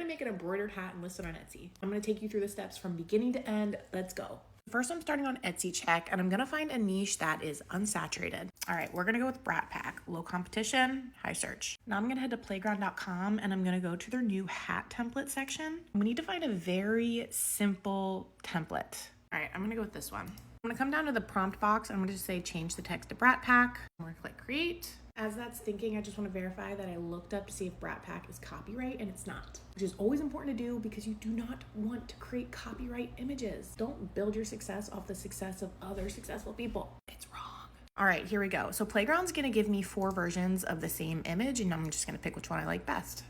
to make an embroidered hat and list it on Etsy. I'm going to take you through the steps from beginning to end. Let's go. First, I'm starting on interestCheck, and I'm going to find a niche that is unsaturated. All right, we're going to go with Brat Pack, low competition, high search. Now I'm going to head to playground.com, and I'm going to go to their new hat template section. We need to find a very simple template. All right, I'm going to go with this one. I'm going to come down to the prompt box. I'm going to just say change the text to Brat Pack. I'm going to click create. As that's thinking, I just want to verify that I looked up to see if Brat Pack is copyright, and it's not, which is always important to do because you do not want to create copyright images. Don't build your success off the success of other successful people. It's wrong. All right, here we go. So Playground's going to give me 4 versions of the same image, and I'm just going to pick which one I like best.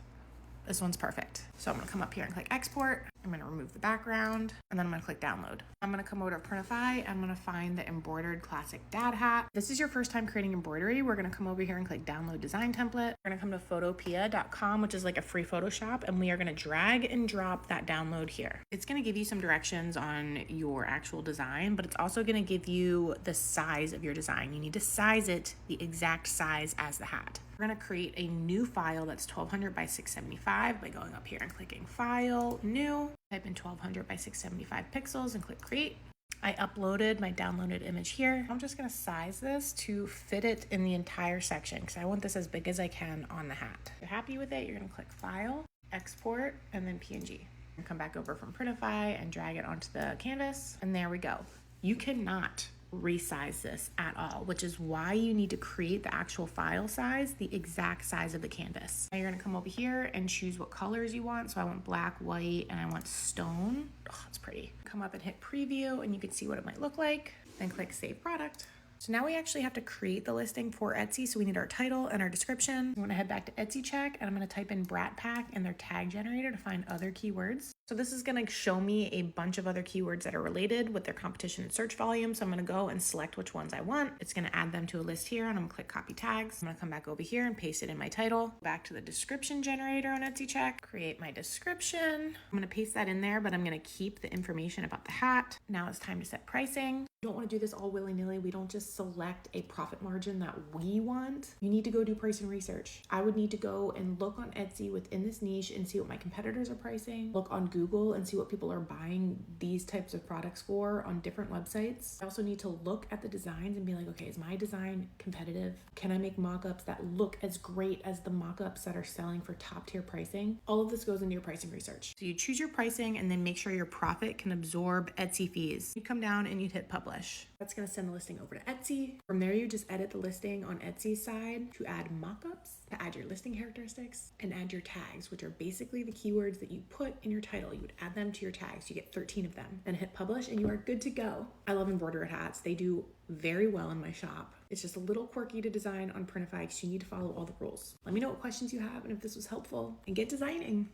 This one's perfect. So I'm going to come up here and click export. I'm going to remove the background, and then I'm going to click download. I'm going to come over to Printify. I'm going to find the embroidered classic dad hat. If this is your first time creating embroidery, we're going to come over here and click download design template. We're going to come to photopea.com, which is like a free Photoshop, and we are going to drag and drop that download here. It's going to give you some directions on your actual design, but it's also going to give you the size of your design. You need to size it the exact size as the hat. We're going to create a new file that's 1200 by 675 by going up here and clicking File, New. Type in 1200 by 675 pixels and click Create. I uploaded my downloaded image here. I'm just going to size this to fit it in the entire section because I want this as big as I can on the hat. If you're happy with it, you're going to click File, Export, and then PNG. And come back over from Printify and drag it onto the canvas. And there we go. You cannot resize this at all, which is why you need to create the actual file size, the exact size of the canvas. Now you're going to come over here and choose what colors you want. So I want black, white, and I want stone. Oh, it's pretty. Come up and hit preview and you can see what it might look like. Then click save product. So now we actually have to create the listing for Etsy. So we need our title and our description. I'm going to head back to interestCheck and I'm going to type in Brat Pack in their tag generator to find other keywords. So this is going to show me a bunch of other keywords that are related with their competition and search volume. So I'm going to go and select which ones I want. It's going to add them to a list here and I'm going to click copy tags. I'm going to come back over here and paste it in my title. Back to the description generator on interestCheck, create my description. I'm going to paste that in there, but I'm going to keep the information about the hat. Now it's time to set pricing. You don't want to do this all willy-nilly. We don't just select a profit margin that we want. You need to go do pricing research. I would need to go and look on Etsy within this niche and see what my competitors are pricing. Look on Google and see what people are buying these types of products for on different websites. I also need to look at the designs and be like, okay, is my design competitive? Can I make mock-ups that look as great as the mock-ups that are selling for top tier pricing? All of this goes into your pricing research. So you choose your pricing and then make sure your profit can absorb Etsy fees. You come down and you'd hit publish. That's going to send the listing over to Etsy. From there, you just edit the listing on Etsy's side to add mock-ups, to add your listing characteristics, and add your tags, which are basically the keywords that you put in your title. You would add them to your tags. You get 13 of them. Then hit publish and you are good to go. I love embroidered hats. They do very well in my shop. It's just a little quirky to design on Printify because you need to follow all the rules. Let me know what questions you have and if this was helpful, and get designing.